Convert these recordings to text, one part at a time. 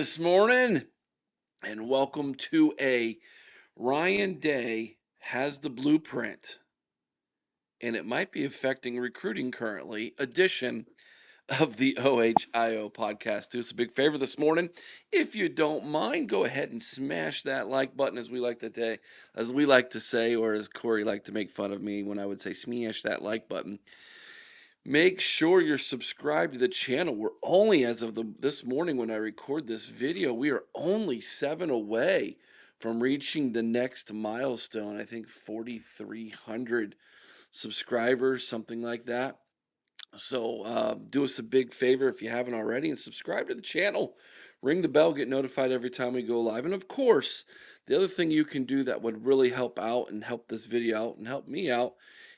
this morning, and welcome to a Ryan Day has the blueprint, and it might be affecting recruiting currently edition of the OHIO podcast. Do us a big favor this morning. If you don't mind, go ahead and smash that like button, as we like to say, or as Corey liked to make fun of me when I would say smash that like button. Make sure you're subscribed to the channel. We're only, as of this morning when I record this video, we are only 7 away from reaching the next milestone. I think 4,300 subscribers, something like that. So do us a big favor if you haven't already and subscribe to the channel. Ring the bell, get notified every time we go live. And of course, the other thing you can do that would really help out and help this video out and help me out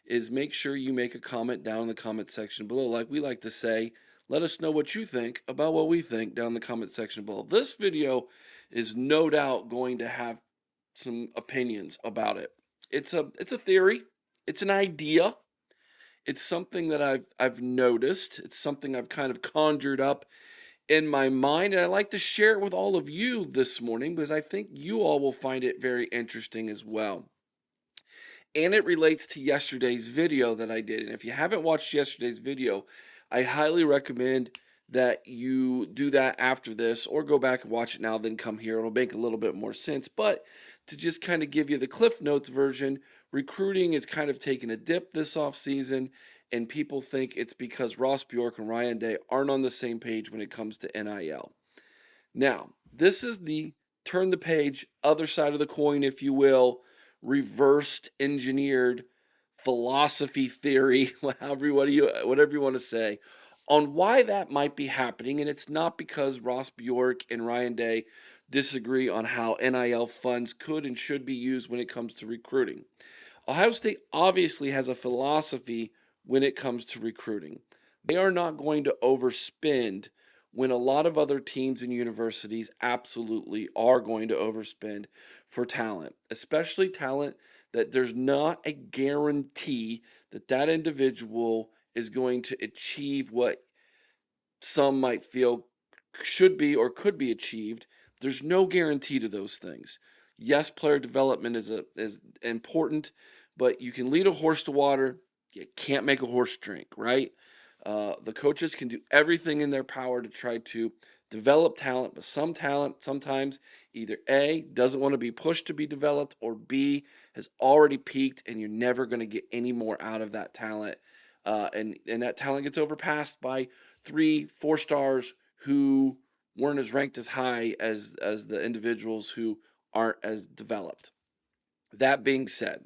is make sure you make a comment down in the comment section below. Like we like to say, let us know what you think about what we think down in the comment section below. This video is no doubt going to have some opinions about it. It's a theory, it's an idea, it's something that I've noticed. It's something I've kind of conjured up in my mind, and I like to share it with all of you this morning because I think you all will find it very interesting as well. And it relates to yesterday's video that I did. And if you haven't watched yesterday's video, I highly recommend that you do that after this or go back and watch it now, then come here. It'll make a little bit more sense. But to just kind of give you the Cliff Notes version, recruiting is kind of taking a dip this offseason, and people think it's because Ross Bjork and Ryan Day aren't on the same page when it comes to NIL. Now, this is the turn the page, other side of the coin, if you will, reversed engineered philosophy theory, whatever you want to say, on why that might be happening. And it's not because Ross Bjork and Ryan Day disagree on how NIL funds could and should be used when it comes to recruiting. Ohio State obviously has a philosophy when it comes to recruiting. They are not going to overspend when a lot of other teams and universities absolutely are going to overspend for talent, especially talent that there's not a guarantee that that individual is going to achieve what some might feel should be or could be achieved. There's no guarantee to those things. Yes, player development is important, but you can lead a horse to water. You can't make a horse drink, right? The coaches can do everything in their power to try to develop talent, but some talent sometimes either A, doesn't want to be pushed to be developed, or B, has already peaked and you're never going to get any more out of that talent. And that talent gets overpassed by 3, 4 stars who weren't as ranked as high as the individuals who aren't as developed. That being said,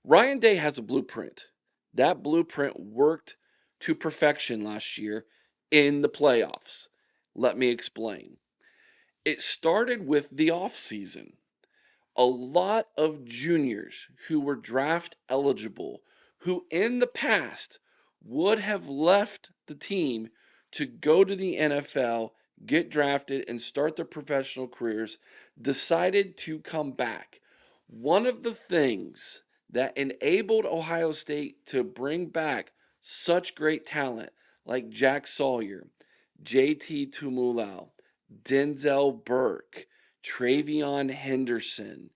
Ryan Day has a blueprint. That blueprint worked to perfection last year in the playoffs. Let me explain. It started with the offseason. A lot of juniors who were draft eligible, who in the past would have left the team to go to the NFL, get drafted, and start their professional careers, decided to come back. One of the things that enabled Ohio State to bring back such great talent like Jack Sawyer, JT Tumulao, Denzel Burke, Travion Henderson,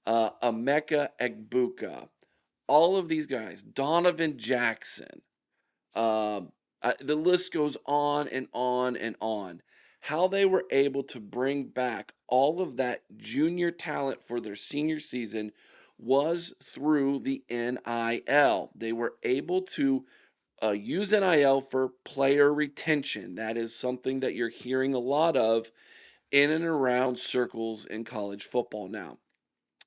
Emeka Egbuka, all of these guys, Donovan Jackson, uh, the list goes on and on and on. How they were able to bring back all of that junior talent for their senior season was through the NIL. They were able to use NIL for player retention. That is something that you're hearing a lot of in and around circles in college football now.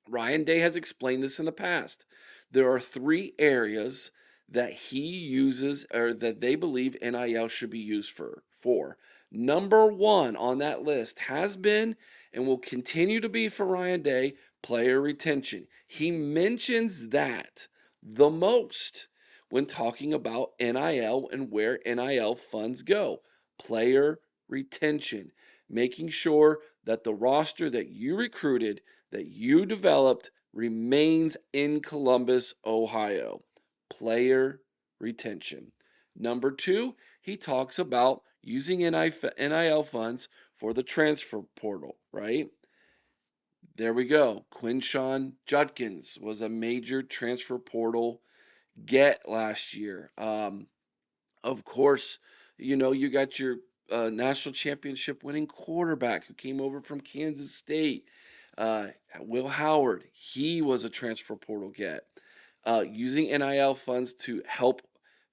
Ryan Day has explained this in the past. There are 3 areas that he uses or that they believe NIL should be used for. Number 1 on that list has been and will continue to be for Ryan Day player retention. He mentions that the most when talking about NIL and where NIL funds go. Player retention, making sure that the roster that you recruited, that you developed, remains in Columbus, Ohio. Player retention. Number 2, he talks about using NIL funds for the transfer portal, right? There we go. Quinshawn Judkins was a major transfer portal get last year. Of course, you got your national championship winning quarterback who came over from Kansas State, uh, Will Howard. He was a transfer portal get. Using NIL funds to help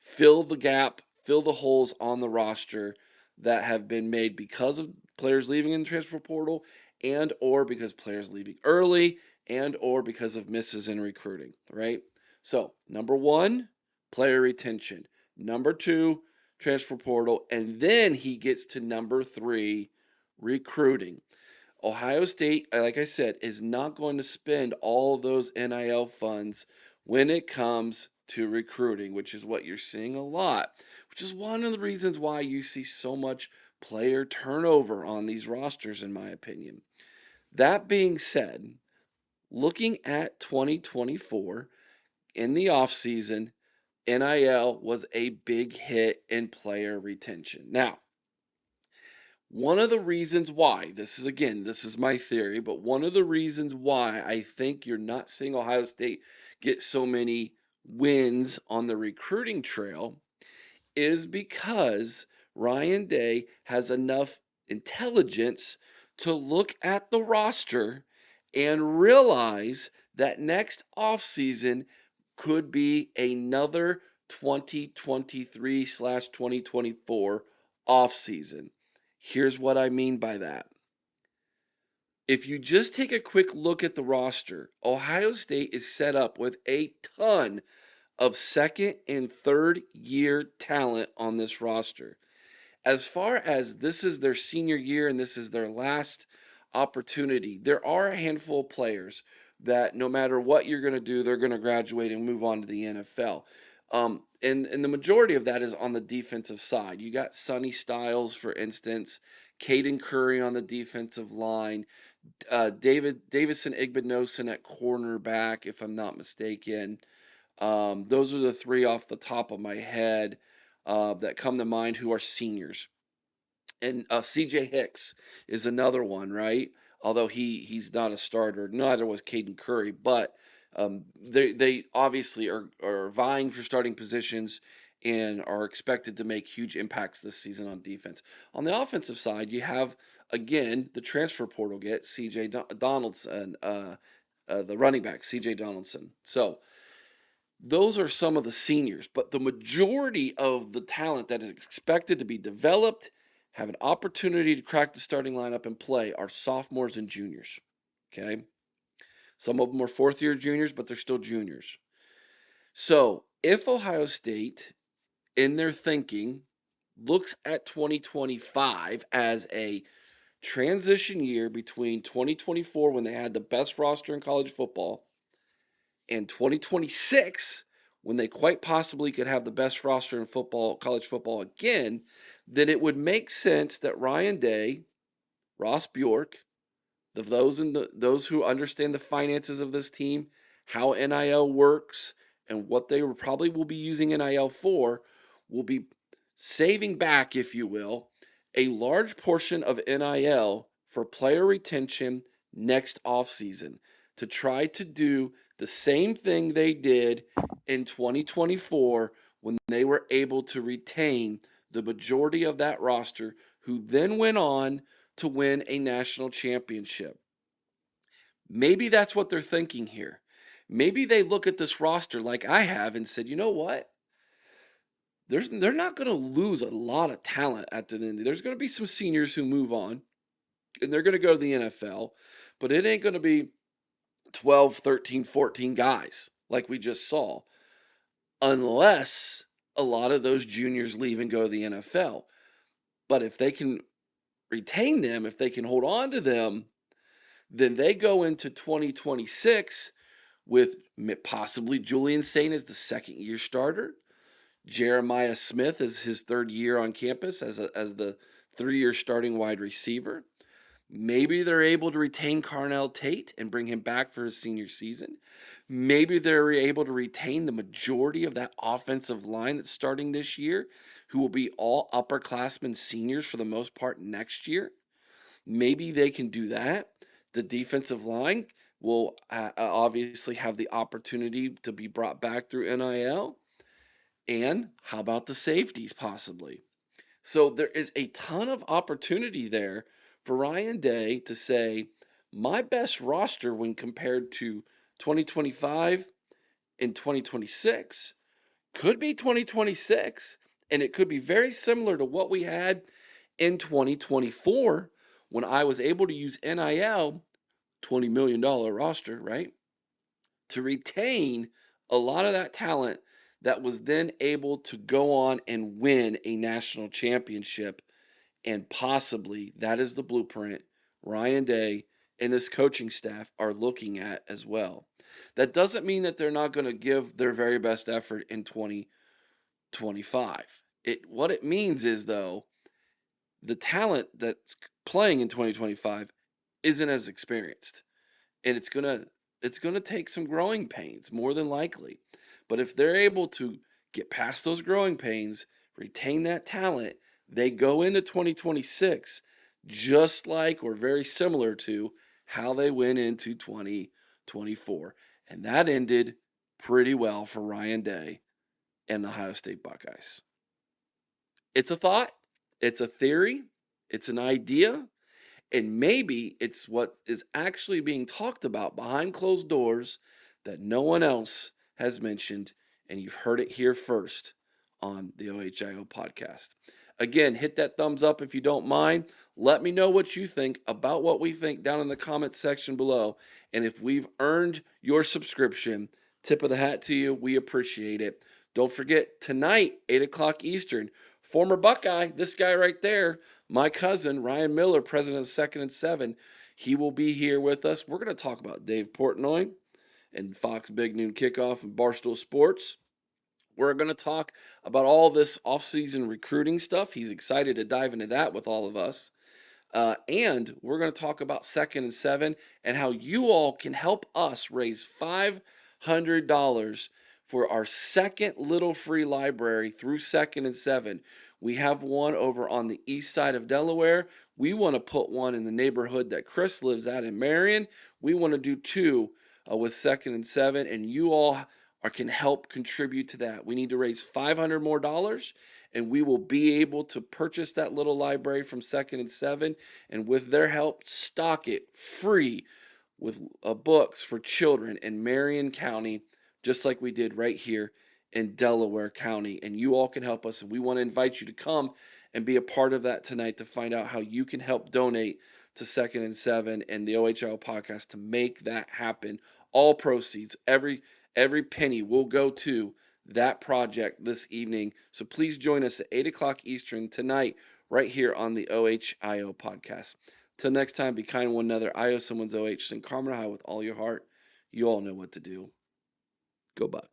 fill the gap, fill the holes on the roster that have been made because of players leaving in the transfer portal and or because players leaving early and or because of misses in recruiting, right? So, number 1, player retention. Number 2, transfer portal, and then he gets to number 3, recruiting. Ohio State, like I said, is not going to spend all those NIL funds when it comes to recruiting, which is what you're seeing a lot, which is one of the reasons why you see so much player turnover on these rosters, in my opinion. That being said, looking at 2024 in the offseason, NIL was a big hit in player retention. Now, one of the reasons why, this is my theory, but one of the reasons why I think you're not seeing Ohio State get so many wins on the recruiting trail is because Ryan Day has enough intelligence to look at the roster and realize that next offseason could be another 2023/2024 offseason. Here's what I mean by that. If you just take a quick look at the roster, Ohio State is set up with a ton of second and third year talent on this roster. As far as this is their senior year and this is their last opportunity, there are a handful of players that no matter what you're going to do, they're going to graduate and move on to the NFL. And the majority of that is on the defensive side. You got Sonny Styles, for instance, Caden Curry on the defensive line, Davison Igbinosun at cornerback, if I'm not mistaken. Those are the three off the top of my head that come to mind who are seniors. And CJ Hicks is another one, right? Although he's not a starter, neither was Caden Curry, but they obviously are vying for starting positions and are expected to make huge impacts this season on defense. On the offensive side, you have again the transfer portal get CJ Donaldson, the running back CJ Donaldson. So those are some of the seniors, but the majority of the talent that is expected to be developed, have an opportunity to crack the starting lineup and play are sophomores and juniors. Okay. Some of them are fourth year juniors, but they're still juniors. So if Ohio State, in their thinking, looks at 2025 as a transition year between 2024, when they had the best roster in college football, and 2026, when they quite possibly could have the best roster in football, college football again, then it would make sense that Ryan Day, Ross Bjork, those who understand the finances of this team, how NIL works, and what they probably will be using NIL for, will be saving back, if you will, a large portion of NIL for player retention next offseason to try to do the same thing they did in 2024 when they were able to retain the majority of that roster, who then went on to win a national championship. Maybe that's what they're thinking here. Maybe they look at this roster like I have and said, you know what? They're not going to lose a lot of talent at the end. There's going to be some seniors who move on and they're going to go to the NFL, but it ain't going to be 12, 13, 14 guys like we just saw, unless a lot of those juniors leave and go to the NFL. But if they can retain them, if they can hold on to them, then they go into 2026 with possibly Julian Saint as the second year starter, Jeremiah Smith as his third year on campus as the 3-year starting wide receiver. Maybe they're able to retain Carnell Tate and bring him back for his senior season. Maybe they're able to retain the majority of that offensive line that's starting this year, who will be all upperclassmen seniors for the most part next year. Maybe they can do that. The defensive line will obviously have the opportunity to be brought back through NIL. And how about the safeties possibly? So there is a ton of opportunity there for Ryan Day to say, my best roster when compared to 2025 and 2026 could be 2026. And it could be very similar to what we had in 2024 when I was able to use NIL, $20 million roster, right? To retain a lot of that talent that was then able to go on and win a national championship. And possibly that is the blueprint Ryan Day and this coaching staff are looking at as well. That doesn't mean that they're not going to give their very best effort in 2025. What it means is, though, the talent that's playing in 2025 isn't as experienced, and it's gonna take some growing pains more than likely. But if they're able to get past those growing pains, retain that talent, they go into 2026 just like or very similar to how they went into 2024. And that ended pretty well for Ryan Day and the Ohio State Buckeyes. It's a thought, it's a theory, it's an idea, and maybe it's what is actually being talked about behind closed doors that no one else has mentioned, and you've heard it here first on the OHIO podcast. Again, hit that thumbs up if you don't mind. Let me know what you think about what we think down in the comments section below. And if we've earned your subscription, tip of the hat to you. We appreciate it. Don't forget, tonight, 8 o'clock Eastern, former Buckeye, this guy right there, my cousin, Ryan Miller, president of Second and Seven, he will be here with us. We're going to talk about Dave Portnoy and Fox Big Noon Kickoff and Barstool Sports. We're going to talk about all this offseason recruiting stuff. He's excited to dive into that with all of us. And we're going to talk about Second and Seven and how you all can help us raise $500 for our second little free library through Second and Seven. We have one over on the east side of Delaware. We want to put one in the neighborhood that Chris lives at in Marion. We want to do two with Second and Seven, and you all can help contribute to that. We need to raise $500 more, and we will be able to purchase that little library from Second and Seven, and with their help, stock it free with books for children in Marion County, just like we did right here in Delaware County. And you all can help us, and we want to invite you to come and be a part of that tonight to find out how you can help donate to Second and Seven and the OHL podcast to make that happen. All proceeds, every penny will go to that project this evening. So please join us at 8 o'clock Eastern tonight, right here on the OHIO podcast. Till next time, be kind to one another. I owe someone's OH. Sing Carmen High with all your heart. You all know what to do. Go Bucks.